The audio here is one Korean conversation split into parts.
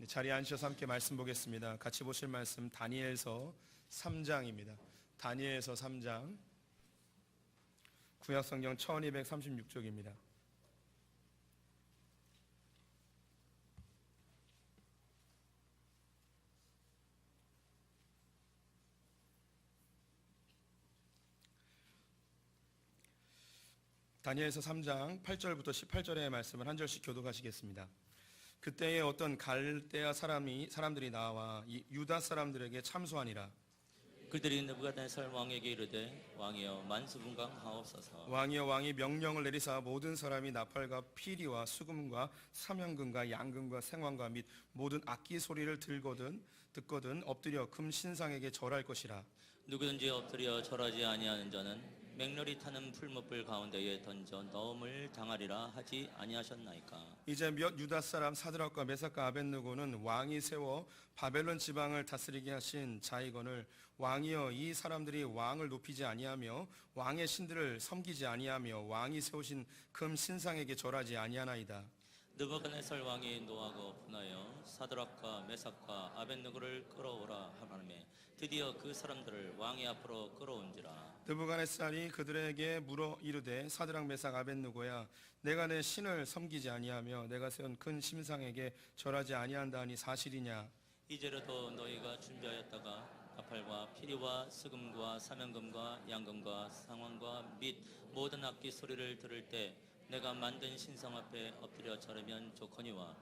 자리에 앉으셔서 함께 말씀 보겠습니다. 같이 보실 말씀 다니엘서 3장입니다. 다니엘서 3장 구약성경 1236쪽입니다. 다니엘서 3장 8절부터 18절의 말씀을 한 절씩 교독하시겠습니다. 그때에 어떤 갈대아 사람들이 나와 유다 사람들에게 참소하니라. 그들이 느부갓네살 왕에게 이르되 왕이여 만수분강하옵소서. 왕이여 왕이 명령을 내리사 모든 사람이 나팔과 피리와 수금과 사면금과 양금과 생황과 및 모든 악기 소리를 듣거든 엎드려 금 신상에게 절할 것이라. 누구든지 엎드려 절하지 아니하는 자는 맹렬히 타는 풀무불 가운데에 던져 넣음을 당하리라 하지 아니하셨나이까. 이제 몇 유다 사람 사드락과 메삭과 아벳느고는 왕이 세워 바벨론 지방을 다스리게 하신 자이건을 왕이여 이 사람들이 왕을 높이지 아니하며 왕의 신들을 섬기지 아니하며 왕이 세우신 금 신상에게 절하지 아니하나이다. 느부갓네살 왕이 노하고 분하여 사드락과 메삭과 아벳느고를 끌어오라 하라매 드디어 그 사람들을 왕의 앞으로 끌어온지라. 느부갓네살이 그들에게 물어 이르되 사드락 메삭 아벳느고야 내가 내 신을 섬기지 아니하며 내가 세운 큰 신상에게 절하지 아니한다 하니 사실이냐. 이제라도 너희가 준비하였다가 나팔과 피리와 수금과 사면금과 양금과 상황과 및 모든 악기 소리를 들을 때 내가 만든 신상 앞에 엎드려 절하면 좋거니와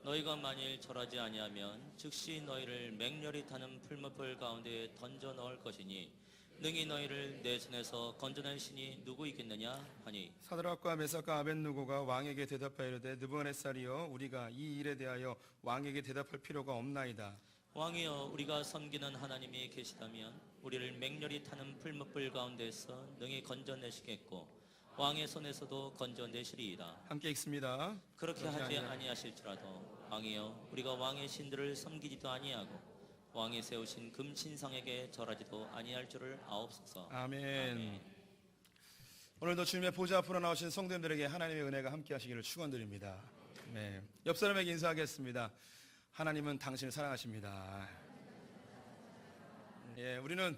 너희가 만일 절하지 아니하면 즉시 너희를 맹렬히 타는 풀무불 가운데에 던져 넣을 것이니 능히 너희를 내 손에서 건져낼 신이 누구 있겠느냐 하니. 사드락과 메삭과 아벳느고가 왕에게 대답하여 이르되 느부갓네살이여 우리가 이 일에 대하여 왕에게 대답할 필요가 없나이다. 왕이여 우리가 섬기는 하나님이 계시다면 우리를 맹렬히 타는 풀무불 가운데에서 능히 건져내시겠고 왕의 손에서도 건져내시리이다. 함께 읽습니다. 그렇게 하지 아니하실지라도 왕이여 우리가 왕의 신들을 섬기지도 아니하고 왕이 세우신 금 신상에게 절하지도 아니할 줄을 아옵소서. 아멘. 오늘도 주님의 보좌 앞으로 나오신 성도님들에게 하나님의 은혜가 함께 하시기를 축원드립니다. 네. 옆 사람에게 인사하겠습니다. 하나님은 당신을 사랑하십니다. 예, 우리는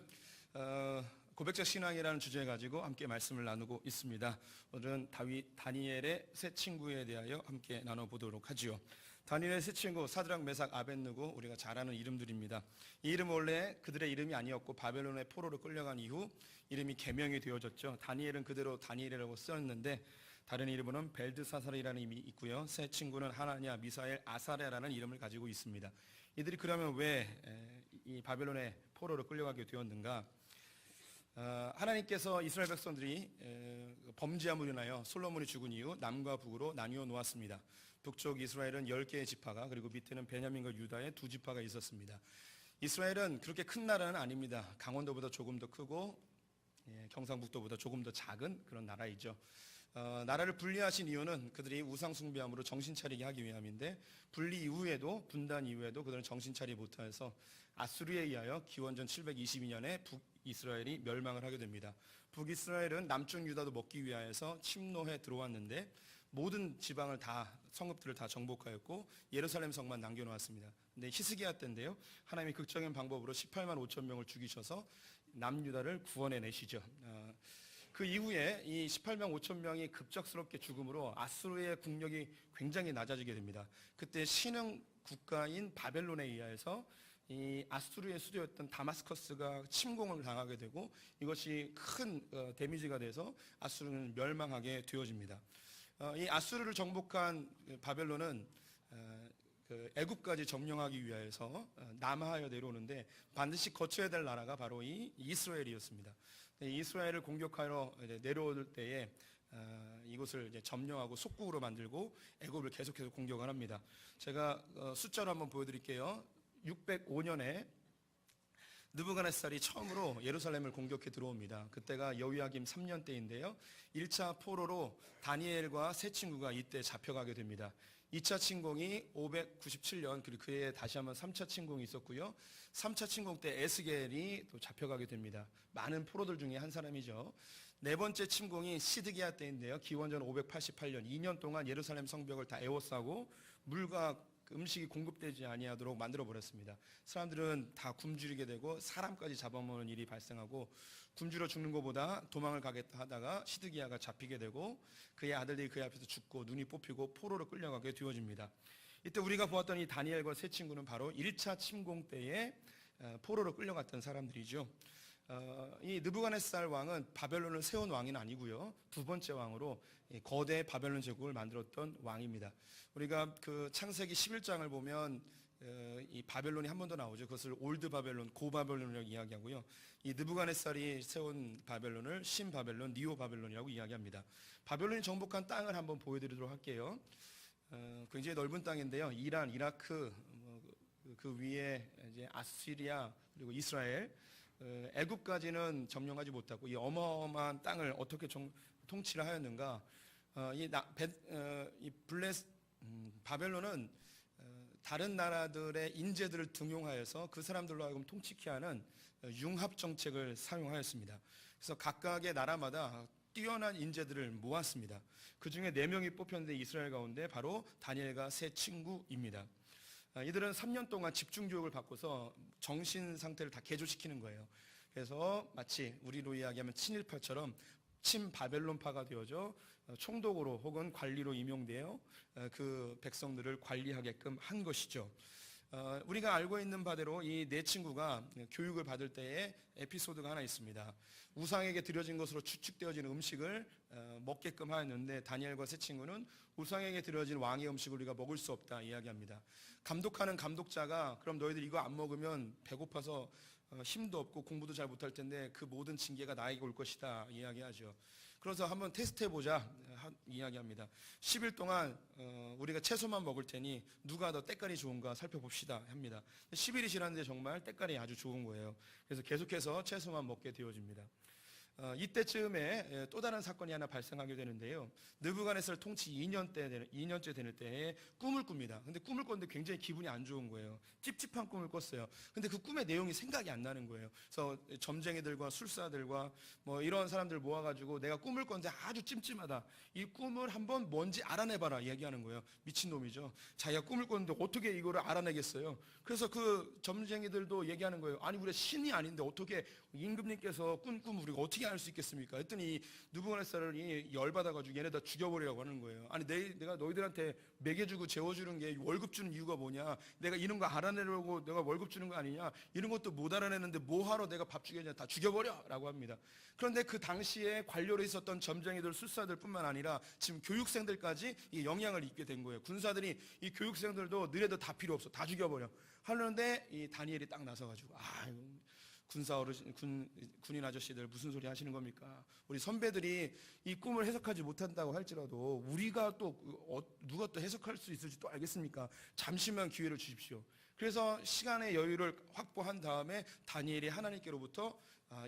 고백적 신앙이라는 주제 가지고 함께 말씀을 나누고 있습니다. 오늘은 다니엘의 세 친구에 대하여 함께 나눠보도록 하지요. 다니엘의 세 친구 사드락 메삭 아벳느고 우리가 잘 아는 이름들입니다. 이 이름은 원래 그들의 이름이 아니었고 바벨론의 포로로 끌려간 이후 이름이 개명이 되어졌죠. 다니엘은 그대로 다니엘이라고 쓰였는데 다른 이름으로는 벨드사살이라는 이름이 있고요. 세 친구는 하나냐, 미사엘, 아사랴라는 이름을 가지고 있습니다. 이들이 그러면 왜 이 바벨론의 포로로 끌려가게 되었는가? 하나님께서 이스라엘 백성들이 범죄함으로 인하여 솔로몬이 죽은 이후 남과 북으로 나뉘어 놓았습니다. 북쪽 이스라엘은 10개의 지파가 그리고 밑에는 베냐민과 유다의 2지파가 있었습니다. 이스라엘은 그렇게 큰 나라는 아닙니다. 강원도보다 조금 더 크고 경상북도보다 조금 더 작은 그런 나라이죠. 나라를 분리하신 이유는 그들이 우상 숭배함으로 정신 차리게 하기 위함인데 분리 이후에도 분단 이후에도 그들은 정신 차리지 못해서 아수르에 의하여 기원전 722년에 북이스라엘이 멸망을 하게 됩니다. 북이스라엘은 남쪽 유다도 먹기 위하여서 침노해 들어왔는데 모든 지방을 다 성읍들을 다 정복하였고 예루살렘 성만 남겨놓았습니다. 근데 히스기야 때인데요. 하나님이 극적인 방법으로 18만 5천 명을 죽이셔서 남유다를 구원해 내시죠. 그 이후에 이 18만 5천 명이 급작스럽게 죽음으로 아수르의 국력이 굉장히 낮아지게 됩니다. 그때 신흥 국가인 바벨론에 의해서 이 아수르의 수도였던 다마스커스가 침공을 당하게 되고 이것이 큰 데미지가 돼서 아수르는 멸망하게 되어집니다. 이 아수르를 정복한 바벨론은 애굽까지 점령하기 위해서 남하여 내려오는데 반드시 거쳐야 될 나라가 바로 이 이스라엘이었습니다. 이스라엘을 공격하러 내려올 때에 이곳을 이제 점령하고 속국으로 만들고 애굽을 계속해서 공격을 합니다. 제가 숫자로 한번 보여드릴게요. 605년에 느부갓네살이 처음으로 예루살렘을 공격해 들어옵니다. 그때가 여호야김 3년 때인데요. 1차 포로로 다니엘과 세 친구가 이때 잡혀가게 됩니다. 2차 침공이 597년 그리고 그해 다시 한번 3차 침공이 있었고요. 3차 침공 때 에스겔이 또 잡혀가게 됩니다. 많은 포로들 중에 한 사람이죠. 네 번째 침공이 시드기야 때인데요. 기원전 588년 2년 동안 예루살렘 성벽을 다 에워싸고 물과 그 음식이 공급되지 아니하도록 만들어 버렸습니다. 사람들은 다 굶주리게 되고 사람까지 잡아먹는 일이 발생하고 굶주려 죽는 것보다 도망을 가겠다 하다가 시드기야가 잡히게 되고 그의 아들들이 그의 앞에서 죽고 눈이 뽑히고 포로로 끌려가게 되어집니다. 이때 우리가 보았던 이 다니엘과 세 친구는 바로 1차 침공 때에 포로로 끌려갔던 사람들이죠. 이 느부갓네살 왕은 바벨론을 세운 왕은 아니고요. 두 번째 왕으로 거대 바벨론 제국을 만들었던 왕입니다. 우리가 그 창세기 11장을 보면 이 바벨론이 한 번 더 나오죠. 그것을 올드 바벨론, 고 바벨론이라고 이야기하고요. 이 느부갓네살이 세운 바벨론을 신 바벨론, 니오 바벨론이라고 이야기합니다. 바벨론이 정복한 땅을 한번 보여드리도록 할게요. 굉장히 넓은 땅인데요. 이란, 이라크, 그 위에 이제 아시리아 그리고 이스라엘, 애굽까지는 점령하지 못하고 이 어마어마한 땅을 어떻게 통치를 하였는가? 바벨론은 다른 나라들의 인재들을 등용하여서 그 사람들로 하여금 통치케 하는 융합 정책을 사용하였습니다. 그래서 각각의 나라마다 뛰어난 인재들을 모았습니다. 그 중에 4명이 뽑혔는데 이스라엘 가운데 바로 다니엘과 세 친구입니다. 이들은 3년 동안 집중교육을 받고서 정신 상태를 다 개조시키는 거예요. 그래서 마치 우리로 이야기하면 친일파처럼 친바벨론파가 되어져 총독으로 혹은 관리로 임용되어 그 백성들을 관리하게끔 한 것이죠. 우리가 알고 있는 바대로 이 네 친구가 교육을 받을 때에 에피소드가 하나 있습니다. 우상에게 드려진 것으로 추측되어진 음식을 먹게끔 하였는데 다니엘과 세 친구는 우상에게 드려진 왕의 음식을 우리가 먹을 수 없다 이야기합니다. 감독하는 감독자가 그럼 너희들 이거 안 먹으면 배고파서 힘도 없고 공부도 잘 못할 텐데 그 모든 징계가 나에게 올 것이다 이야기하죠. 그래서 한번 테스트해보자 이야기합니다. 10일 동안 우리가 채소만 먹을 테니 누가 더 때깔이 좋은가 살펴봅시다 합니다. 10일이 지났는데 정말 때깔이 아주 좋은 거예요. 그래서 계속해서 채소만 먹게 되어집니다. 이때쯤에 또 다른 사건이 하나 발생하게 되는데요. 느부갓네살 통치 2년째 되는 때에 꿈을 꿉니다. 근데 꿈을 꿨는데 굉장히 기분이 안 좋은 거예요. 찝찝한 꿈을 꿨어요. 근데 그 꿈의 내용이 생각이 안 나는 거예요. 그래서 점쟁이들과 술사들과 뭐 이런 사람들 모아가지고 내가 꿈을 꿨는데 아주 찜찜하다. 이 꿈을 한번 뭔지 알아내봐라 얘기하는 거예요. 미친놈이죠. 자기가 꿈을 꿨는데 어떻게 이거를 알아내겠어요. 그래서 그 점쟁이들도 얘기하는 거예요. 아니 우리 신이 아닌데 어떻게 임금님께서 꾼 꿈 우리가 어떻게 알 수 있겠습니까? 했더니 느부갓네살이 열받아가지고 얘네 다 죽여버리라고 하는 거예요. 아니 내가 너희들한테 먹여주고 재워주는 게 월급 주는 이유가 뭐냐? 내가 이런 거 알아내려고 내가 월급 주는 거 아니냐? 이런 것도 못 알아내는데 뭐하러 내가 밥 주겠냐? 다 죽여버려! 라고 합니다. 그런데 그 당시에 관료로 있었던 점쟁이들, 술사들 뿐만 아니라 지금 교육생들까지 이 영향을 입게 된 거예요. 군사들이 이 교육생들도 너희들 다 필요 없어. 다 죽여버려. 하는데 이 다니엘이 딱 나서가지고 군사 어르신, 군인 아저씨들 무슨 소리 하시는 겁니까? 우리 선배들이 이 꿈을 해석하지 못한다고 할지라도 우리가 또 누가 또 해석할 수 있을지 또 알겠습니까? 잠시만 기회를 주십시오. 그래서 시간의 여유를 확보한 다음에 다니엘이 하나님께로부터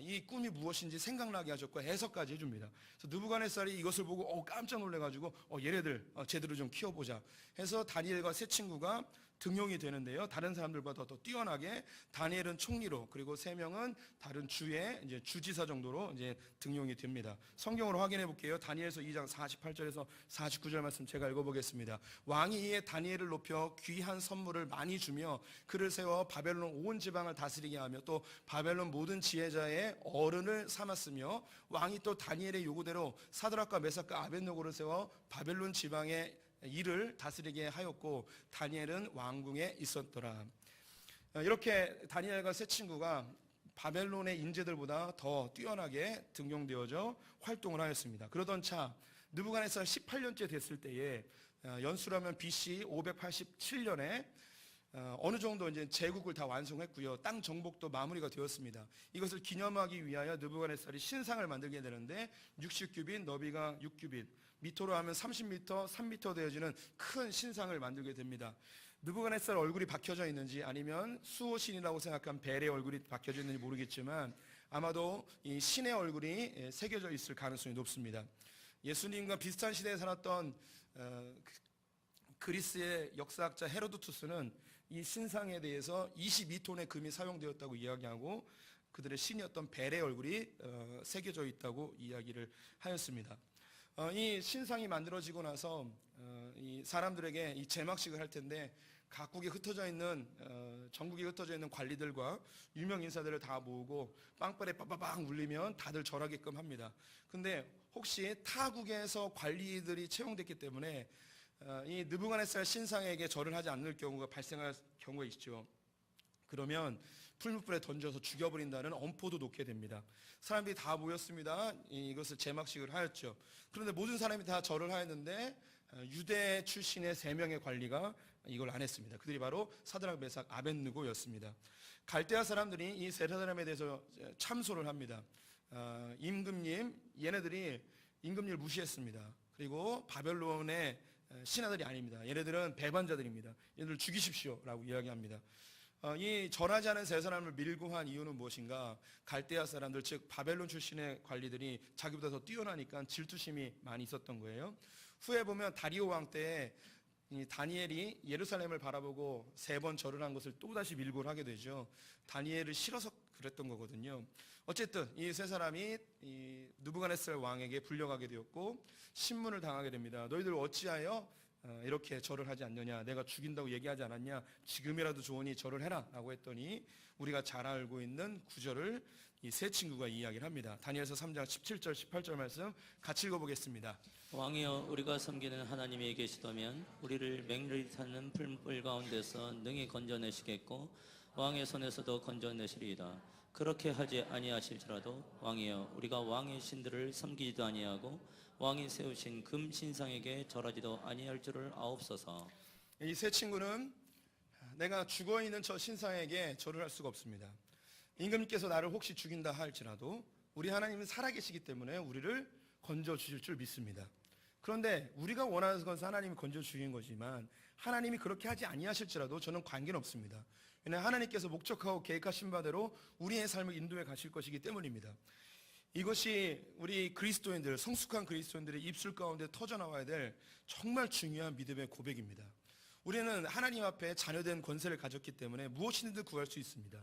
이 꿈이 무엇인지 생각나게 하셨고 해석까지 해줍니다. 그래서 느부갓네살이 이것을 보고 깜짝 놀래가지고 얘네들 제대로 좀 키워보자 해서 다니엘과 세 친구가 등용이 되는데요. 다른 사람들보다 더 뛰어나게 다니엘은 총리로 그리고 3명은 다른 주의 이제 주지사 정도로 이제 등용이 됩니다. 성경으로 확인해 볼게요. 다니엘서 2장 48절에서 49절 말씀 제가 읽어보겠습니다. 왕이 이에 다니엘을 높여 귀한 선물을 많이 주며 그를 세워 바벨론 온 지방을 다스리게 하며 또 바벨론 모든 지혜자의 어른을 삼았으며 왕이 또 다니엘의 요구대로 사드락과 메삭과 아벳노고를 세워 바벨론 지방의 일을 다스리게 하였고 다니엘은 왕궁에 있었더라. 이렇게 다니엘과 세 친구가 바벨론의 인재들보다 더 뛰어나게 등용되어져 활동을 하였습니다. 그러던 차 느부갓네살 18년째 됐을 때에 연수라면 BC 587년에 어느 정도 이제 제국을 다 완성했고요. 땅 정복도 마무리가 되었습니다. 이것을 기념하기 위하여 느부갓네살이 신상을 만들게 되는데 60규빗, 너비가 6규빗, 미터로 하면 30m, 3m 되어지는 큰 신상을 만들게 됩니다. 느부갓네살 얼굴이 박혀져 있는지 아니면 수호신이라고 생각한 벨의 얼굴이 박혀져 있는지 모르겠지만 아마도 이 신의 얼굴이 새겨져 있을 가능성이 높습니다. 예수님과 비슷한 시대에 살았던 그리스의 역사학자 헤로도투스는 이 신상에 대해서 22톤의 금이 사용되었다고 이야기하고 그들의 신이었던 벨의 얼굴이 새겨져 있다고 이야기를 하였습니다. 이 신상이 만들어지고 나서 이 사람들에게 이 제막식을 할 텐데 각국에 흩어져 있는 전국에 흩어져 있는 관리들과 유명 인사들을 다 모으고 빵빠레 빠빠빵 울리면 다들 절하게끔 합니다. 근데 혹시 타국에서 관리들이 채용됐기 때문에 이 느부갓네살 신상에게 절을 하지 않을 경우가 발생할 경우가 있죠. 그러면 풀무불에 던져서 죽여버린다는 엄포도 놓게 됩니다. 사람들이 다 모였습니다. 이것을 제막식을 하였죠. 그런데 모든 사람이 다 절을 하였는데 유대 출신의 3명의 관리가 이걸 안 했습니다. 그들이 바로 사드락, 메삭, 아벳느고였습니다. 갈대아 사람들이 이 세 사람에 대해서 참소를 합니다. 임금님, 얘네들이 임금님을 무시했습니다. 그리고 바벨론의 신하들이 아닙니다. 얘네들은 배반자들입니다. 얘네들 죽이십시오 라고 이야기합니다. 이 절하지 않은 세 사람을 밀고 한 이유는 무엇인가? 갈대아 사람들, 즉 바벨론 출신의 관리들이 자기보다 더 뛰어나니까 질투심이 많이 있었던 거예요. 후에 보면 다리오 왕 때에 이 다니엘이 예루살렘을 바라보고 3번 절을 한 것을 또다시 밀고를 하게 되죠. 다니엘을 싫어서 그랬던 거거든요. 어쨌든 이 세 사람이 이 느부갓네살 왕에게 불려가게 되었고 신문을 당하게 됩니다. 너희들 어찌하여 이렇게 절을 하지 않느냐? 내가 죽인다고 얘기하지 않았냐? 지금이라도 좋으니 절을 해라 라고 했더니 우리가 잘 알고 있는 구절을 이 세 친구가 이야기를 합니다. 다니엘서 3장 17절 18절 말씀 같이 읽어보겠습니다. 왕이여, 우리가 섬기는 하나님이 계시다면 우리를 맹렬히 타는 풀물 가운데서 능히 건져내시겠고 왕의 손에서도 건져내시리이다. 그렇게 하지 아니하실지라도 왕이여, 우리가 왕의 신들을 섬기지도 아니하고 왕이 세우신 금 신상에게 절하지도 아니할 줄을 아옵소서. 이 세 친구는 내가 죽어있는 저 신상에게 절을 할 수가 없습니다. 임금님께서 나를 혹시 죽인다 할지라도 우리 하나님은 살아계시기 때문에 우리를 건져주실 줄 믿습니다. 그런데 우리가 원하는 것은 하나님이 건져주신 거지만 하나님이 그렇게 하지 아니하실지라도 저는 관계는 없습니다. 왜냐하면 하나님께서 목적하고 계획하신 바대로 우리의 삶을 인도해 가실 것이기 때문입니다. 이것이 우리 그리스도인들, 성숙한 그리스도인들의 입술 가운데 터져나와야 될 정말 중요한 믿음의 고백입니다. 우리는 하나님 앞에 자녀된 권세를 가졌기 때문에 무엇이든지 구할 수 있습니다.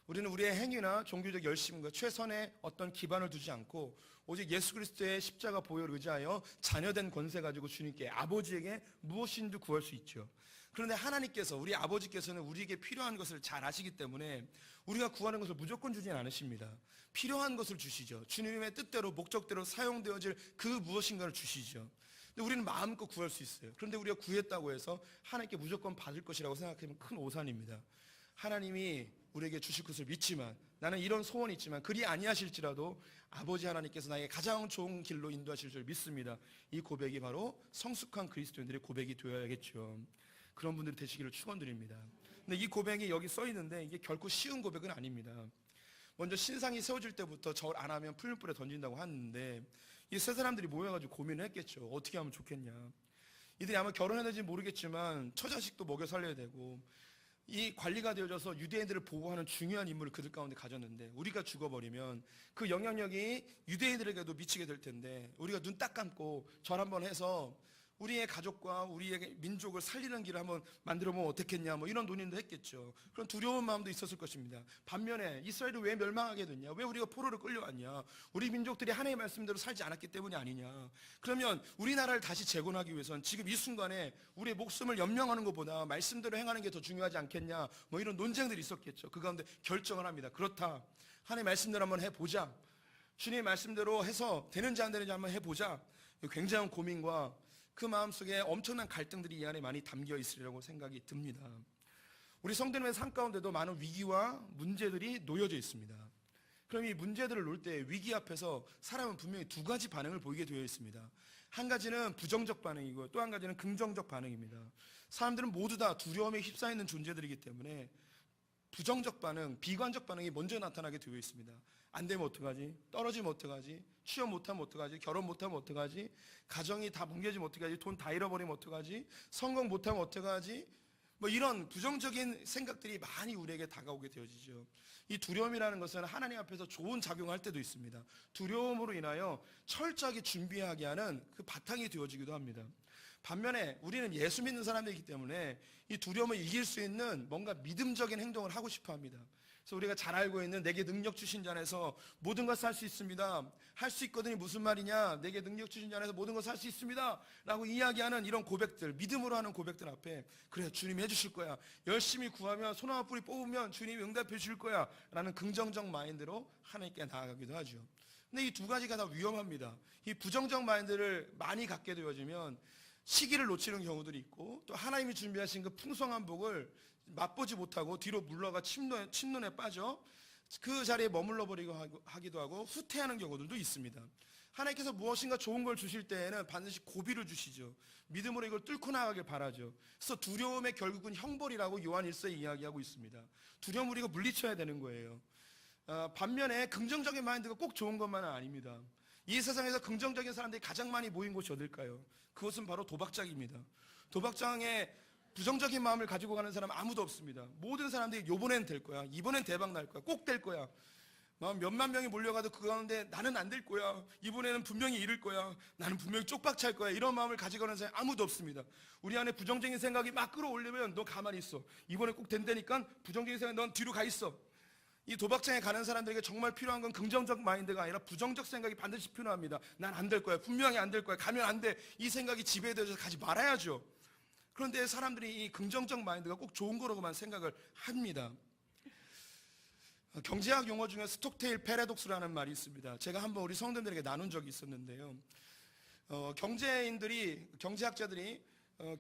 우리는 우리의 행위나 종교적 열심과 최선의 어떤 기반을 두지 않고 오직 예수 그리스도의 십자가 보혈을 의지하여 자녀된 권세 가지고 주님께, 아버지에게 무엇이든지 구할 수 있죠. 그런데 하나님께서, 우리 아버지께서는 우리에게 필요한 것을 잘 아시기 때문에 우리가 구하는 것을 무조건 주진 않으십니다. 필요한 것을 주시죠. 주님의 뜻대로 목적대로 사용되어질 그 무엇인가를 주시죠. 근데 우리는 마음껏 구할 수 있어요. 그런데 우리가 구했다고 해서 하나님께 무조건 받을 것이라고 생각하면 큰 오산입니다. 하나님이 우리에게 주실 것을 믿지만, 나는 이런 소원이 있지만 그리 아니하실지라도 아버지 하나님께서 나에게 가장 좋은 길로 인도하실 줄 믿습니다. 이 고백이 바로 성숙한 그리스도인들의 고백이 되어야겠죠. 그런 분들이 되시기를 축원드립니다. 근데 이 고백이 여기 써 있는데 이게 결코 쉬운 고백은 아닙니다. 먼저 신상이 세워질 때부터 절 안 하면 풀무불에 던진다고 하는데 이 세 사람들이 모여가지고 고민을 했겠죠. 어떻게 하면 좋겠냐. 이들이 아마 결혼했는지 모르겠지만 처자식도 먹여 살려야 되고 이 관리가 되어져서 유대인들을 보호하는 중요한 임무를 그들 가운데 가졌는데 우리가 죽어버리면 그 영향력이 유대인들에게도 미치게 될 텐데 우리가 눈 딱 감고 절 한번 해서 우리의 가족과 우리의 민족을 살리는 길을 한번 만들어보면 어떻겠냐, 뭐 이런 논의도 했겠죠. 그런 두려운 마음도 있었을 것입니다. 반면에 이스라엘이 왜 멸망하게 됐냐, 왜 우리가 포로로 끌려왔냐, 우리 민족들이 하나님의 말씀대로 살지 않았기 때문이 아니냐. 그러면 우리나라를 다시 재건하기 위해서는 지금 이 순간에 우리의 목숨을 연명하는 것보다 말씀대로 행하는 게 더 중요하지 않겠냐, 뭐 이런 논쟁들이 있었겠죠. 그 가운데 결정을 합니다. 그렇다, 하나님의 말씀대로 한번 해보자, 주님의 말씀대로 해서 되는지 안 되는지 한번 해보자. 굉장한 고민과 그 마음속에 엄청난 갈등들이 이 안에 많이 담겨 있으리라고 생각이 듭니다. 우리 성도님의 삶 가운데도 많은 위기와 문제들이 놓여져 있습니다. 그럼 이 문제들을 놓을 때 위기 앞에서 사람은 분명히 두 가지 반응을 보이게 되어 있습니다. 한 가지는 부정적 반응이고 또 한 가지는 긍정적 반응입니다. 사람들은 모두 다 두려움에 휩싸여 있는 존재들이기 때문에 부정적 반응, 비관적 반응이 먼저 나타나게 되어 있습니다. 안 되면 어떡하지? 떨어지면 어떡하지? 취업 못하면 어떡하지? 결혼 못하면 어떡하지? 가정이 다 뭉개지면 어떡하지? 돈 다 잃어버리면 어떡하지? 성공 못하면 어떡하지? 뭐 이런 부정적인 생각들이 많이 우리에게 다가오게 되어지죠. 이 두려움이라는 것은 하나님 앞에서 좋은 작용할 때도 있습니다. 두려움으로 인하여 철저하게 준비하게 하는 그 바탕이 되어지기도 합니다. 반면에 우리는 예수 믿는 사람들이기 때문에 이 두려움을 이길 수 있는 뭔가 믿음적인 행동을 하고 싶어 합니다. 그래서 우리가 잘 알고 있는 내게 능력 주신 자 안에서 모든 것을 할 수 있습니다. 할 수 있거든이 무슨 말이냐? 내게 능력 주신 자 안에서 모든 것을 할 수 있습니다 라고 이야기하는 이런 고백들, 믿음으로 하는 고백들 앞에 그래 주님이 해주실 거야, 열심히 구하면 소나무 뿌리 뽑으면 주님이 응답해 주실 거야 라는 긍정적 마인드로 하나님께 나아가기도 하죠. 근데 이 두 가지가 다 위험합니다. 이 부정적 마인드를 많이 갖게 되어지면 시기를 놓치는 경우들이 있고, 또 하나님이 준비하신 그 풍성한 복을 맛보지 못하고 뒤로 물러가 침눈에 빠져 그 자리에 머물러 버리고 하기도 하고 후퇴하는 경우들도 있습니다. 하나님께서 무엇인가 좋은 걸 주실 때에는 반드시 고비를 주시죠. 믿음으로 이걸 뚫고 나가길 바라죠. 그래서 두려움의 결국은 형벌이라고 요한 1서에 이야기하고 있습니다. 두려움 우리가 물리쳐야 되는 거예요. 반면에 긍정적인 마인드가 꼭 좋은 것만은 아닙니다. 이 세상에서 긍정적인 사람들이 가장 많이 모인 곳이 어딜까요? 그것은 바로 도박장입니다. 도박장에 부정적인 마음을 가지고 가는 사람은 아무도 없습니다. 모든 사람들이 요번엔 될 거야, 이번엔 대박 날 거야, 꼭 될 거야, 몇만 명이 몰려가도 그 가운데 나는 안 될 거야, 이번에는 분명히 잃을 거야, 나는 분명히 쪽박 찰 거야, 이런 마음을 가지고 가는 사람이 아무도 없습니다. 우리 안에 부정적인 생각이 막 끌어올리면 너 가만히 있어, 이번에 꼭 된다니까 부정적인 생각 넌 뒤로 가 있어. 이 도박장에 가는 사람들에게 정말 필요한 건 긍정적 마인드가 아니라 부정적 생각이 반드시 필요합니다. 난 안 될 거야, 분명히 안 될 거야, 가면 안 돼, 이 생각이 지배되어서 가지 말아야죠. 그런데 사람들이 이 긍정적 마인드가 꼭 좋은 거라고만 생각을 합니다. 경제학 용어 중에 스톡테일 패러독스라는 말이 있습니다. 제가 한번 우리 성도들에게 나눈 적이 있었는데요. 경제학자들이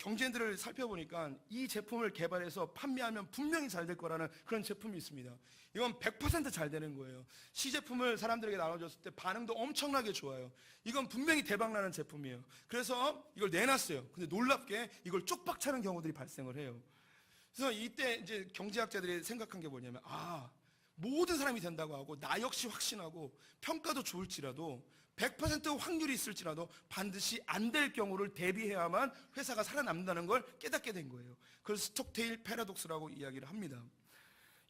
경제인들을 살펴보니까 이 제품을 개발해서 판매하면 분명히 잘 될 거라는 그런 제품이 있습니다. 이건 100% 잘 되는 거예요. 시제품을 사람들에게 나눠줬을 때 반응도 엄청나게 좋아요. 이건 분명히 대박나는 제품이에요. 그래서 이걸 내놨어요. 근데 놀랍게 이걸 쪽박 차는 경우들이 발생을 해요. 그래서 이때 이제 경제학자들이 생각한 게 뭐냐면, 모든 사람이 된다고 하고 나 역시 확신하고 평가도 좋을지라도 100% 확률이 있을지라도 반드시 안 될 경우를 대비해야만 회사가 살아남는다는 걸 깨닫게 된 거예요. 그걸 스톡테일 패러독스라고 이야기를 합니다.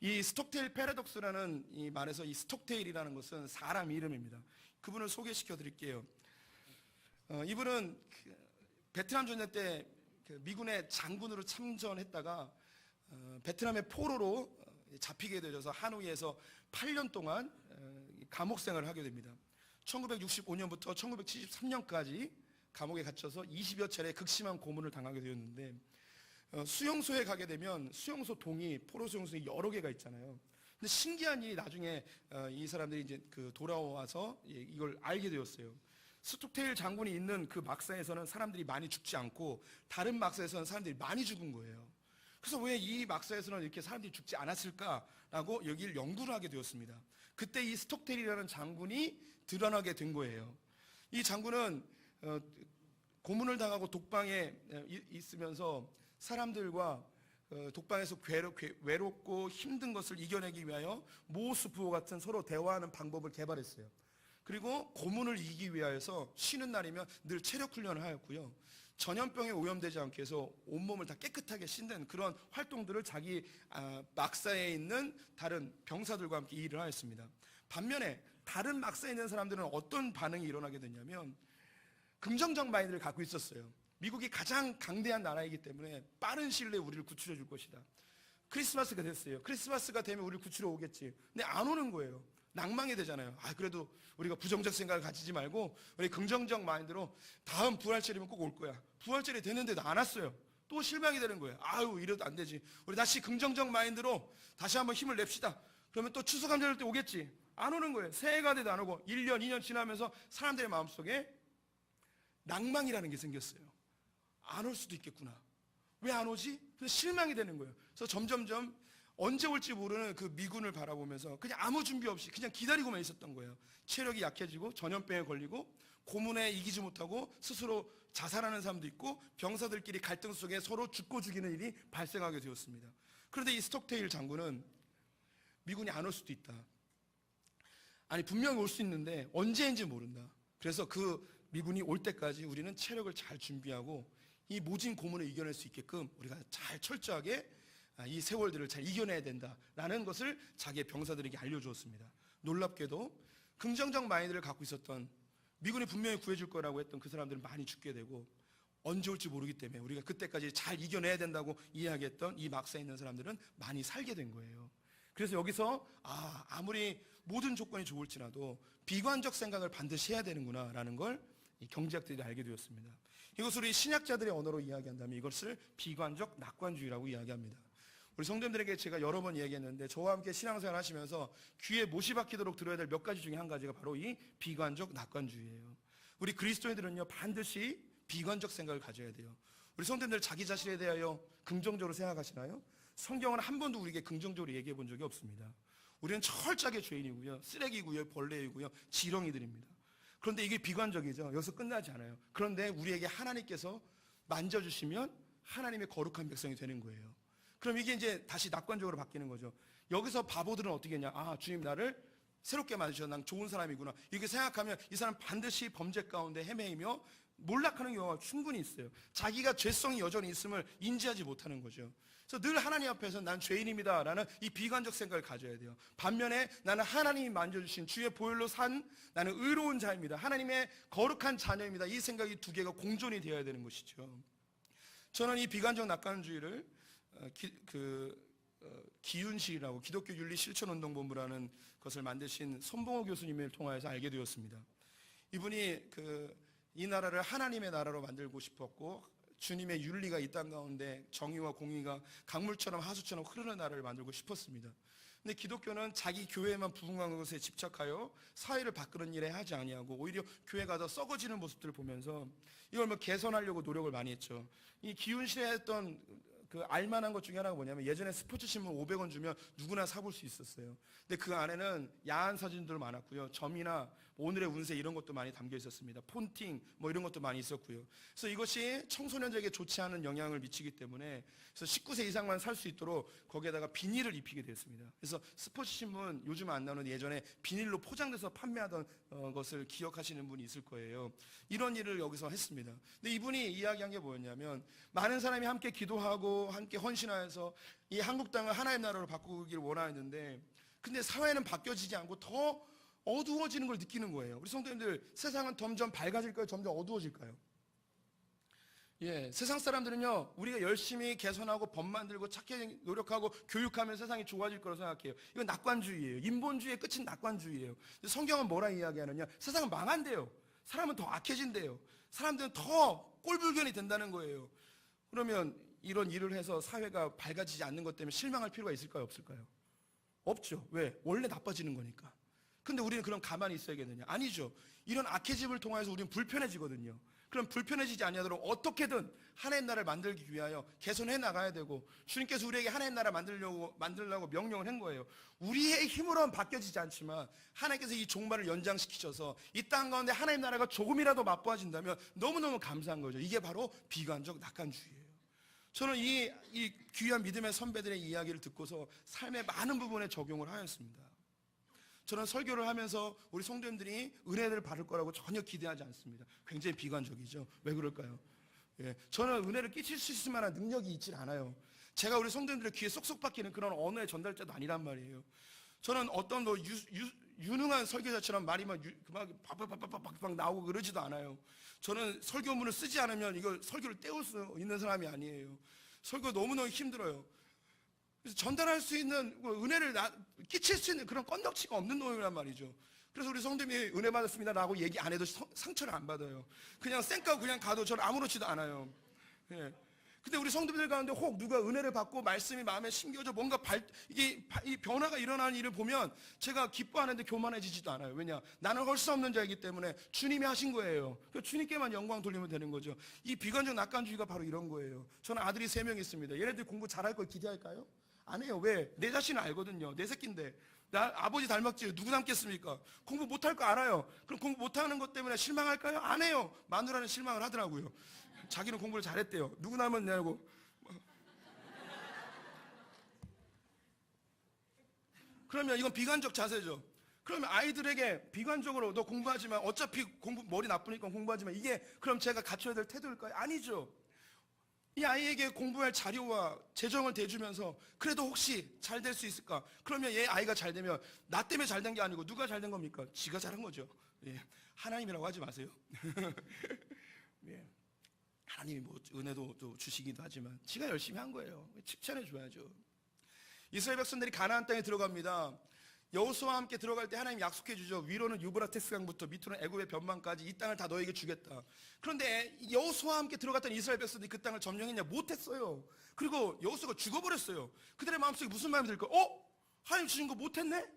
이 스톡테일 패러독스라는 이 말에서 이 스톡테일이라는 것은 사람 이름입니다. 그분을 소개시켜 드릴게요. 이분은 베트남 전쟁 때 미군의 장군으로 참전했다가 베트남의 포로로 잡히게 되어서 하노이에서 8년 동안 감옥 생활을 하게 됩니다. 1965년부터 1973년까지 감옥에 갇혀서 20여 차례 극심한 고문을 당하게 되었는데, 수용소에 가게 되면 수용소 동이 포로 수용소에 여러 개가 있잖아요. 근데 신기한 일이 나중에 이 사람들이 이제 돌아와서 이걸 알게 되었어요. 스톡테일 장군이 있는 그 막사에서는 사람들이 많이 죽지 않고 다른 막사에서는 사람들이 많이 죽은 거예요. 그래서 왜 이 막사에서는 이렇게 사람들이 죽지 않았을까라고 여기를 연구를 하게 되었습니다. 그때 이 스톡테일이라는 장군이 드러나게 된 거예요. 이 장군은 고문을 당하고 독방에 있으면서 사람들과 독방에서 외롭고 힘든 것을 이겨내기 위하여 모스부호 같은 서로 대화하는 방법을 개발했어요. 그리고 고문을 이기기 위하여서 쉬는 날이면 늘 체력 훈련을 하였고요. 전염병에 오염되지 않게 해서 온몸을 다 깨끗하게 씻는 그런 활동들을 자기 막사에 있는 다른 병사들과 함께 일을 하였습니다. 반면에 다른 막사에 있는 사람들은 어떤 반응이 일어나게 됐냐면 긍정적 마인드를 갖고 있었어요. 미국이 가장 강대한 나라이기 때문에 빠른 시일 내에 우리를 구출해 줄 것이다. 크리스마스가 됐어요. 크리스마스가 되면 우리를 구출해 오겠지. 근데 안 오는 거예요. 낭망이 되잖아요. 그래도 우리가 부정적 생각을 가지지 말고 우리 긍정적 마인드로 다음 부활절이면 꼭 올 거야. 부활절이 됐는데도 안 왔어요. 또 실망이 되는 거예요. 이래도 안 되지. 우리 다시 긍정적 마인드로 다시 한번 힘을 냅시다. 그러면 또 추수감사절 때 오겠지. 안 오는 거예요. 새해가 돼도 안 오고 1년, 2년 지나면서 사람들의 마음속에 낭망이라는 게 생겼어요. 안 올 수도 있겠구나. 왜 안 오지? 그래서 실망이 되는 거예요. 그래서 점점점 언제 올지 모르는 그 미군을 바라보면서 그냥 아무 준비 없이 그냥 기다리고만 있었던 거예요. 체력이 약해지고 전염병에 걸리고 고문에 이기지 못하고 스스로 자살하는 사람도 있고 병사들끼리 갈등 속에 서로 죽고 죽이는 일이 발생하게 되었습니다. 그런데 이 스톡테일 장군은 미군이 안 올 수도 있다. 분명히 올 수 있는데 언제인지 모른다. 그래서 그 미군이 올 때까지 우리는 체력을 잘 준비하고 이 모진 고문을 이겨낼 수 있게끔 우리가 잘 철저하게 이 세월들을 잘 이겨내야 된다라는 것을 자기의 병사들에게 알려주었습니다. 놀랍게도 긍정적 마인드를 갖고 있었던, 미군이 분명히 구해줄 거라고 했던 그 사람들은 많이 죽게 되고 언제 올지 모르기 때문에 우리가 그때까지 잘 이겨내야 된다고 이야기했던 이 막사에 있는 사람들은 많이 살게 된 거예요. 그래서 여기서 아무리 모든 조건이 좋을지라도 비관적 생각을 반드시 해야 되는구나라는 걸 이 경제학들이 알게 되었습니다. 이것을 우리 신약자들의 언어로 이야기한다면 이것을 비관적 낙관주의라고 이야기합니다. 우리 성도님들에게 제가 여러 번 이야기했는데 저와 함께 신앙생활 하시면서 귀에 못이 박히도록 들어야 될 몇 가지 중에 한 가지가 바로 이 비관적 낙관주의예요. 우리 그리스도인들은요 반드시 비관적 생각을 가져야 돼요. 우리 성도님들 자기 자신에 대하여 긍정적으로 생각하시나요? 성경은 한 번도 우리에게 긍정적으로 얘기해 본 적이 없습니다. 우리는 철저하게 죄인이고요, 쓰레기고요, 벌레이고요, 지렁이들입니다. 그런데 이게 비관적이죠. 여기서 끝나지 않아요. 그런데 우리에게 하나님께서 만져주시면 하나님의 거룩한 백성이 되는 거예요. 그럼 이게 이제 다시 낙관적으로 바뀌는 거죠. 여기서 바보들은 어떻게 했냐? 주님 나를 새롭게 만드셔서 난 좋은 사람이구나 이렇게 생각하면 이 사람 반드시 범죄 가운데 헤매이며 몰락하는 경우가 충분히 있어요. 자기가 죄성이 여전히 있음을 인지하지 못하는 거죠. 그래서 늘 하나님 앞에서 난 죄인입니다 라는 이 비관적 생각을 가져야 돼요. 반면에 나는 하나님이 만져주신 주의 보혈로 산 나는 의로운 자입니다, 하나님의 거룩한 자녀입니다, 이 생각이 두 개가 공존이 되어야 되는 것이죠. 저는 이 비관적 낙관주의를 기윤실이라고 기독교 윤리 실천운동본부라는 것을 만드신 손봉호 교수님을 통하여서 알게 되었습니다. 이분이 이 나라를 하나님의 나라로 만들고 싶었고 주님의 윤리가 이 땅 가운데 정의와 공의가 강물처럼 하수처럼 흐르는 나라를 만들고 싶었습니다. 근데 기독교는 자기 교회에만 부응한 것에 집착하여 사회를 바꾸는 일에 하지 아니하고 오히려 교회가 더 썩어지는 모습들을 보면서 이걸 개선하려고 노력을 많이 했죠. 이 기윤실에 했던 알만한 것 중에 하나가 뭐냐면 예전에 스포츠 신문 500원 주면 누구나 사볼 수 있었어요. 근데 그 안에는 야한 사진들 많았고요, 점이나 오늘의 운세 이런 것도 많이 담겨 있었습니다. 폰팅 이런 것도 많이 있었고요. 그래서 이것이 청소년들에게 좋지 않은 영향을 미치기 때문에 그래서 19세 이상만 살 수 있도록 거기에다가 비닐을 입히게 되었습니다. 그래서 스포츠 신문 요즘 안 나오는 예전에 비닐로 포장돼서 판매하던 것을 기억하시는 분이 있을 거예요. 이런 일을 여기서 했습니다. 근데 이분이 이야기한 게 뭐였냐면 많은 사람이 함께 기도하고 함께 헌신하여서 이 한국 땅을 하나의 나라로 바꾸기를 원하였는데 근데 사회는 바뀌어지지 않고 더 어두워지는 걸 느끼는 거예요. 우리 성도님들, 세상은 점점 밝아질까요? 점점 어두워질까요? 세상 사람들은요 우리가 열심히 개선하고 법 만들고 착하게 노력하고 교육하면 세상이 좋아질 거라고 생각해요. 이건 낙관주의예요. 인본주의의 끝은 낙관주의예요. 근데 성경은 뭐라 이야기하느냐? 세상은 망한대요. 사람은 더 악해진대요. 사람들은 더 꼴불견이 된다는 거예요. 그러면 이런 일을 해서 사회가 밝아지지 않는 것 때문에 실망할 필요가 있을까요? 없을까요? 없죠. 왜? 원래 나빠지는 거니까. 근데 우리는 그럼 가만히 있어야겠느냐? 아니죠. 이런 악해짐을 통해서 우리는 불편해지거든요. 그럼 불편해지지 아니하도록 어떻게든 하나님 나라를 만들기 위하여 개선해 나가야 되고 주님께서 우리에게 하나님 나라 만들려고 명령을 한 거예요. 우리의 힘으로는 바뀌어지지 않지만 하나님께서 이 종말을 연장시키셔서 이 땅 가운데 하나님 나라가 조금이라도 맛보아진다면 너무너무 감사한 거죠. 이게 바로 비관적 낙관주의예요. 저는 이 귀한 믿음의 선배들의 이야기를 듣고서 삶의 많은 부분에 적용을 하였습니다. 저는 설교를 하면서 우리 성도님들이 은혜를 받을 거라고 전혀 기대하지 않습니다. 굉장히 비관적이죠. 왜 그럴까요? 저는 은혜를 끼칠 수 있을 만한 능력이 있질 않아요. 제가 우리 성도님들의 귀에 쏙쏙 박히는 그런 언어의 전달자도 아니란 말이에요. 저는 어떤 유능한 설교자처럼 말이 막 팍팍팍팍팍 나오고 그러지도 않아요. 저는 설교문을 쓰지 않으면 이걸 설교를 때울 수 있는 사람이 아니에요. 설교 너무너무 힘들어요. 그래서 전달할 수 있는 은혜를 끼칠 수 있는 그런 건덕지가 없는 놈이란 말이죠. 그래서 우리 성도님이 은혜 받았습니다 라고 얘기 안 해도 상처를 안 받아요. 그냥 쌩까고 그냥 가도 저는 아무렇지도 않아요. 근데 우리 성도들 가운데 혹 누가 은혜를 받고 말씀이 마음에 심겨져 뭔가 이 변화가 일어나는 일을 보면 제가 기뻐하는데 교만해지지도 않아요. 왜냐? 나는 할 수 없는 자이기 때문에 주님이 하신 거예요. 주님께만 영광 돌리면 되는 거죠. 이 비관적 낙관주의가 바로 이런 거예요. 저는 아들이 3명 있습니다. 얘네들 공부 잘할 걸 기대할까요? 안 해요. 왜? 내 자신은 알거든요. 내 새끼인데. 나 아버지 닮았지. 누구 닮겠습니까? 공부 못할 거 알아요. 그럼 공부 못하는 것 때문에 실망할까요? 안 해요. 마누라는 실망을 하더라고요. 자기는 공부를 잘했대요. 누구 닮았냐고. 그러면 이건 비관적 자세죠. 그러면 아이들에게 비관적으로 너 공부하지만 어차피 머리 나쁘니까 공부하지만 이게 그럼 제가 갖춰야 될 태도일까요? 아니죠. 이 아이에게 공부할 자료와 재정을 대주면서 그래도 혹시 잘 될 수 있을까? 그러면 얘 아이가 잘 되면 나 때문에 잘 된 게 아니고 누가 잘 된 겁니까? 지가 잘한 거죠. 하나님이라고 하지 마세요. 하나님이 은혜도 또 주시기도 하지만 지가 열심히 한 거예요. 칭찬해 줘야죠. 이스라엘 백성들이 가나안 땅에 들어갑니다. 여호수아와 함께 들어갈 때 하나님 약속해 주죠. 위로는 유브라테스 강부터 밑으로는 애굽의 변방까지 이 땅을 다 너에게 주겠다. 그런데 여호수아와 함께 들어갔던 이스라엘 백성들이 그 땅을 점령했냐? 못했어요. 그리고 여호수아가 죽어버렸어요. 그들의 마음속에 무슨 마음이 들까? 하나님 주신 거 못했네?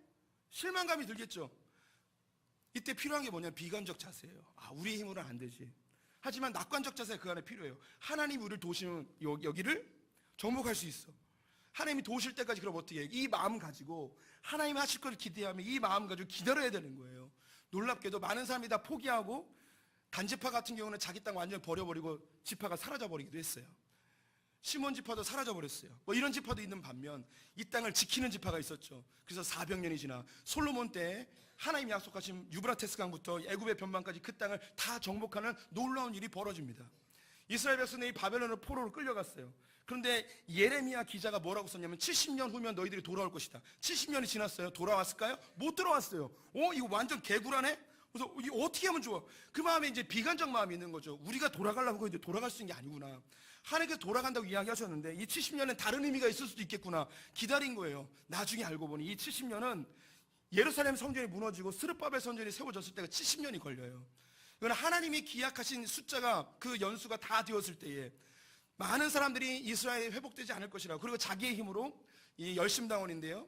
실망감이 들겠죠. 이때 필요한 게 뭐냐면 비관적 자세예요. 우리의 힘으로는 안 되지. 하지만 낙관적 자세가 그 안에 필요해요. 하나님이 우리를 도우시면 여기를 정복할 수 있어. 하나님이 도우실 때까지 그럼 어떻게 해요? 이 마음 가지고 하나님 하실 걸 기대하면 이 마음 가지고 기다려야 되는 거예요. 놀랍게도 많은 사람이 다 포기하고 단지파 같은 경우는 자기 땅 완전히 버려버리고 지파가 사라져버리기도 했어요. 시몬 지파도 사라져버렸어요. 이런 지파도 있는 반면 이 땅을 지키는 지파가 있었죠. 그래서 400년이 지나 솔로몬 때에 하나님 약속하신 유브라테스 강부터 애굽의 변방까지 그 땅을 다 정복하는 놀라운 일이 벌어집니다. 이스라엘 백성들이 바벨론으로 포로로 끌려갔어요. 그런데 예레미야 기자가 뭐라고 썼냐면 70년 후면 너희들이 돌아올 것이다. 70년이 지났어요. 돌아왔을까요? 못 돌아왔어요. 이거 완전 개구라네? 그래서 이게 어떻게 하면 좋아? 그 마음에 이제 비관적 마음이 있는 거죠. 우리가 돌아가려고 했는데 돌아갈 수 있는 게 아니구나. 하나님께서 돌아간다고 이야기하셨는데 이 70년은 다른 의미가 있을 수도 있겠구나. 기다린 거예요. 나중에 알고 보니 이 70년은 예루살렘 성전이 무너지고 스룹바벨 성전이 세워졌을 때가 70년이 걸려요. 이건 하나님이 기약하신 숫자가 그 연수가 다 되었을 때에 많은 사람들이 이스라엘이 회복되지 않을 것이라고, 그리고 자기의 힘으로 이 열심당원인데요,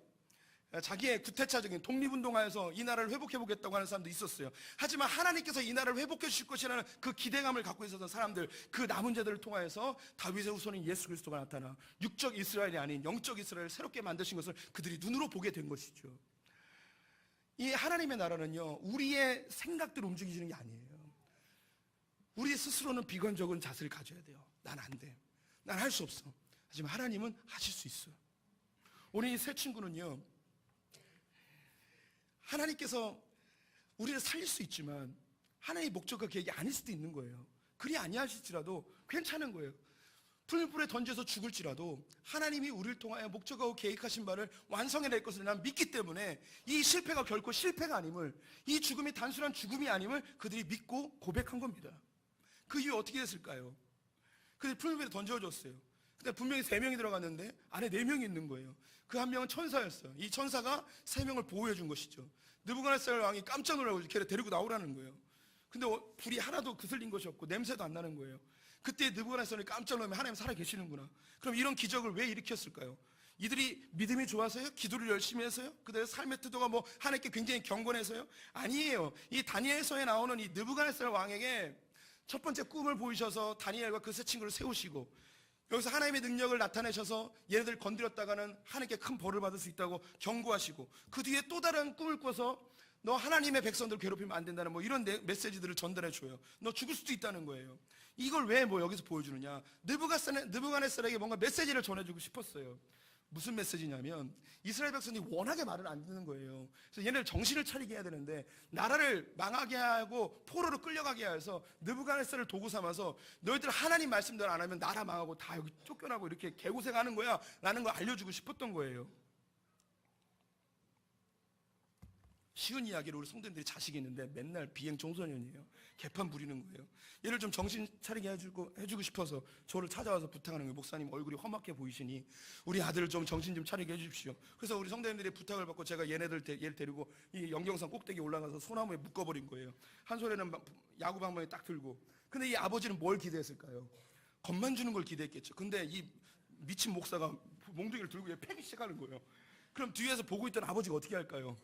자기의 구태차적인 독립운동하여서 이 나라를 회복해보겠다고 하는 사람도 있었어요. 하지만 하나님께서 이 나라를 회복해 주실 것이라는 그 기대감을 갖고 있었던 사람들, 그 남은 자들을 통하여서 다윗의 후손인 예수 그리스도가 나타나 육적 이스라엘이 아닌 영적 이스라엘을 새롭게 만드신 것을 그들이 눈으로 보게 된 것이죠. 이 하나님의 나라는요, 우리의 생각대로 움직이시는 게 아니에요. 우리 스스로는 비관적인 자세를 가져야 돼요. 난 안 돼. 난 할 수 없어. 하지만 하나님은 하실 수 있어요. 우리 이 새 친구는요, 하나님께서 우리를 살릴 수 있지만 하나님의 목적과 계획이 아닐 수도 있는 거예요. 그리 아니하실지라도 괜찮은 거예요. 풀물불에 던져서 죽을지라도 하나님이 우리를 통하여 목적하고 계획하신 바를 완성해낼 것을 난 믿기 때문에 이 실패가 결코 실패가 아님을, 이 죽음이 단순한 죽음이 아님을 그들이 믿고 고백한 겁니다. 그 이후 어떻게 됐을까요? 그들이 풀물불에 던져졌어요. 근데 분명히 3명이 들어갔는데 안에 4명이 있는 거예요. 그 한 명은 천사였어요. 이 천사가 3명을 보호해 준 것이죠. 느부갓네살 왕이 깜짝 놀라고 걔를 데리고 나오라는 거예요. 근데 불이 하나도 그슬린 것이 없고 냄새도 안 나는 거예요. 그때 느부갓네살이 깜짝 놀라면 하나님 살아 계시는구나. 그럼 이런 기적을 왜 일으켰을까요? 이들이 믿음이 좋아서요? 기도를 열심히 해서요? 그들의 삶의 태도가 하나님께 굉장히 경건해서요? 아니에요. 이 다니엘서에 나오는 이 느부갓네살 왕에게 첫 번째 꿈을 보이셔서 다니엘과 그 세 친구를 세우시고, 여기서 하나님의 능력을 나타내셔서 얘네들 건드렸다가는 하나님께 큰 벌을 받을 수 있다고 경고하시고, 그 뒤에 또 다른 꿈을 꿔서 너 하나님의 백성들 괴롭히면 안 된다는 이런 메시지들을 전달해 줘요. 너 죽을 수도 있다는 거예요. 이걸 왜 여기서 보여주느냐? 느부갓네살에게 뭔가 메시지를 전해주고 싶었어요. 무슨 메시지냐면 이스라엘 백성이 워낙에 말을 안 듣는 거예요. 그래서 얘네를 정신을 차리게 해야 되는데 나라를 망하게 하고 포로로 끌려가게 해서 느부갓네살을 도구 삼아서 너희들 하나님 말씀대로 안 하면 나라 망하고 다 여기 쫓겨나고 이렇게 개고생하는 거야 라는 걸 알려주고 싶었던 거예요. 쉬운 이야기로 우리 성도님들이 자식이 있는데 맨날 비행 청소년이에요. 개판 부리는 거예요. 얘를 좀 정신 차리게 해주고 싶어서 저를 찾아와서 부탁하는 거예요. 목사님 얼굴이 험악해 보이시니 우리 아들을 좀 정신 좀 차리게 해주십시오. 그래서 우리 성도님들이 부탁을 받고 제가 얘를 데리고 이 영경산 꼭대기에 올라가서 소나무에 묶어버린 거예요. 한 손에는 야구 방망이 딱 들고. 근데 이 아버지는 뭘 기대했을까요? 겁만 주는 걸 기대했겠죠. 근데 이 미친 목사가 몽둥이를 들고 패기 시작하는 거예요. 그럼 뒤에서 보고 있던 아버지가 어떻게 할까요?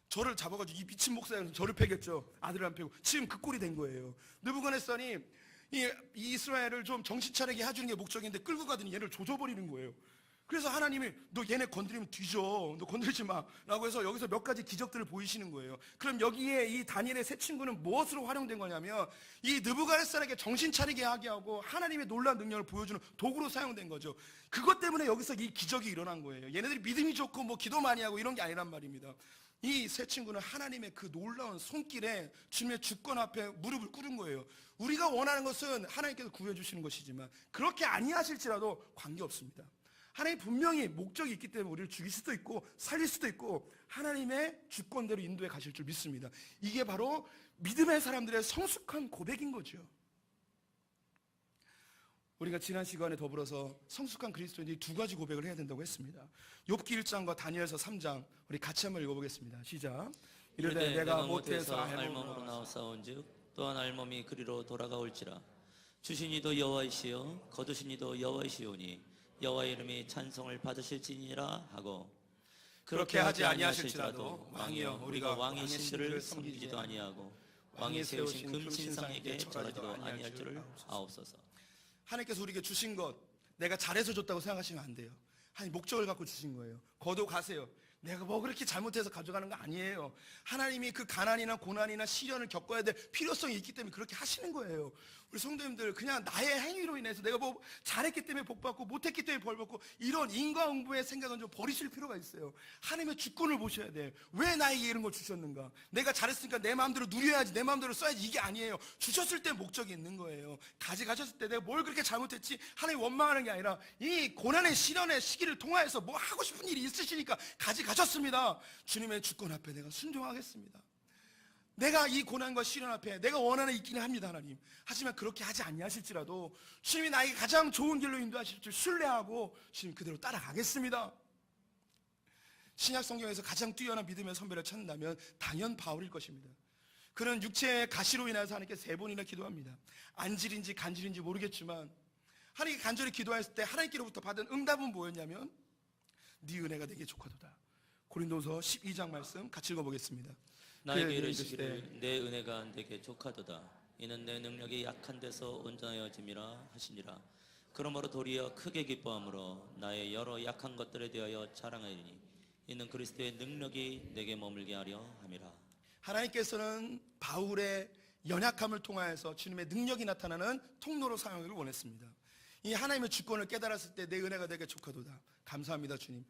저를 잡아가지고 이 미친 목사는 저를 패겠죠. 아들을 안 패고. 지금 그 꼴이 된 거예요. 느부갓네살이 이 이스라엘을 좀 정신 차리게 해주는 게 목적인데 끌고 가더니 얘를 조져버리는 거예요. 그래서 하나님이 너 얘네 건드리면 뒤져. 너 건드리지 마. 라고 해서 여기서 몇 가지 기적들을 보이시는 거예요. 그럼 여기에 이 다니엘의 세 친구는 무엇으로 활용된 거냐면 이 느부갓네살에게 정신 차리게 하게 하고 하나님의 놀라운 능력을 보여주는 도구로 사용된 거죠. 그것 때문에 여기서 이 기적이 일어난 거예요. 얘네들이 믿음이 좋고 기도 많이 하고 이런 게 아니란 말입니다. 이 세 친구는 하나님의 그 놀라운 손길에 주님의 주권 앞에 무릎을 꿇은 거예요. 우리가 원하는 것은 하나님께서 구해주시는 것이지만 그렇게 아니하실지라도 관계없습니다. 하나님 분명히 목적이 있기 때문에 우리를 죽일 수도 있고 살릴 수도 있고 하나님의 주권대로 인도해 가실 줄 믿습니다. 이게 바로 믿음의 사람들의 성숙한 고백인 거죠. 우리가 지난 시간에 더불어서 성숙한 그리스도인이 두 가지 고백을 해야 된다고 했습니다. 욥기 1장과 다니엘서 3장 우리 같이 한번 읽어보겠습니다. 시작. 이르되 내가 모태에서 알몸으로 나왔사온즉 또한 알몸이 그리로 돌아가올지라. 주신 이도 여호와이시요 거두신 이도 여호와이시오니 여호와의 이름이 찬송을 받으실지니라 하고, 그렇게 하지 아니하실지라도 왕이여 우리가 왕의 신들을 섬기지도 아니하고 왕이 세우신 금신상에게 절하지도 아니할 줄을 아옵소서. 하나님께서 우리에게 주신 것 내가 잘해서 줬다고 생각하시면 안 돼요. 하나님 목적을 갖고 주신 거예요. 거둬 가세요. 내가 뭐 그렇게 잘못해서 가져가는 거 아니에요. 하나님이 그 가난이나 고난이나 시련을 겪어야 될 필요성이 있기 때문에 그렇게 하시는 거예요. 우리 성도님들 그냥 나의 행위로 인해서 내가 뭐 잘했기 때문에 복받고 못했기 때문에 벌받고 이런 인과응보의 생각은 좀 버리실 필요가 있어요. 하나님의 주권을 보셔야 돼요. 왜 나에게 이런 걸 주셨는가? 내가 잘했으니까 내 마음대로 누려야지, 내 마음대로 써야지, 이게 아니에요. 주셨을 때 목적이 있는 거예요. 가져가셨을 때 내가 뭘 그렇게 잘못했지 하나님 원망하는 게 아니라 이 고난의 시련의 시기를 통하여서 뭐 하고 싶은 일이 있으시니까 가져가셨습니다. 주님의 주권 앞에 내가 순종하겠습니다. 내가 이 고난과 시련 앞에 내가 원하는 있기는 합니다, 하나님. 하지만 그렇게 하지 아니하실지라도 주님이 나에게 가장 좋은 길로 인도하실 줄 신뢰하고 주님 그대로 따라가겠습니다. 신약 성경에서 가장 뛰어난 믿음의 선배를 찾는다면 당연 바울일 것입니다. 그는 육체의 가시로 인해서 하나님께 3번이나 기도합니다. 안질인지 간질인지 모르겠지만 하나님께 간절히 기도했을 때 하나님께로부터 받은 응답은 뭐였냐면 네 은혜가 내게 족하도다. 고린도서 12장 말씀 같이 읽어보겠습니다. 나에게 이르시기를 내 은혜가 내게 족하도다. 이는 내 능력이 약한 데서 온전하여짐이라 하시니라. 그러므로 도리어 크게 기뻐함으로 나의 여러 약한 것들에 대하여 자랑하리니 이는 그리스도의 능력이 내게 머물게 하려 함이라. 하나님께서는 바울의 연약함을 통하여서 주님의 능력이 나타나는 통로로 사용하기를 원했습니다. 이 하나님의 주권을 깨달았을 때 내 은혜가 내게 족하도다. 감사합니다, 주님.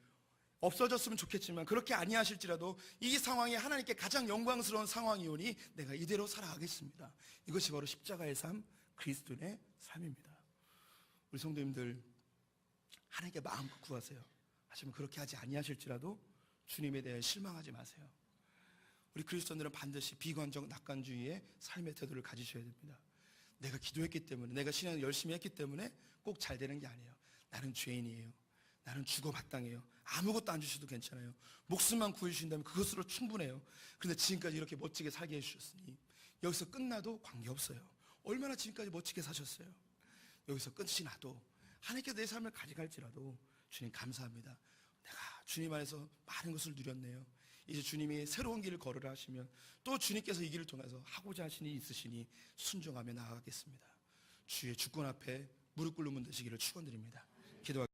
없어졌으면 좋겠지만 그렇게 아니하실지라도 이 상황이 하나님께 가장 영광스러운 상황이오니 내가 이대로 살아가겠습니다. 이것이 바로 십자가의 삶, 그리스도인의 삶입니다. 우리 성도님들 하나님께 마음껏 구하세요. 하지만 그렇게 하지 아니하실지라도 주님에 대해 실망하지 마세요. 우리 그리스도인들은 반드시 비관적 낙관주의의 삶의 태도를 가지셔야 됩니다. 내가 기도했기 때문에, 내가 신앙을 열심히 했기 때문에 꼭 잘 되는 게 아니에요. 나는 죄인이에요. 나는 죽어 마땅해요. 아무것도 안 주셔도 괜찮아요. 목숨만 구해주신다면 그것으로 충분해요. 그런데 지금까지 이렇게 멋지게 살게 해주셨으니 여기서 끝나도 관계없어요. 얼마나 지금까지 멋지게 사셨어요. 여기서 끝이 나도 하나님께서 내 삶을 가져갈지라도 주님 감사합니다. 내가 주님 안에서 많은 것을 누렸네요. 이제 주님이 새로운 길을 걸으라 하시면 또 주님께서 이 길을 통해서 하고자 하시니 있으시니 순종하며 나아가겠습니다. 주의 주권 앞에 무릎 꿇는 분 되시기를 축원드립니다. 기도하겠습니다.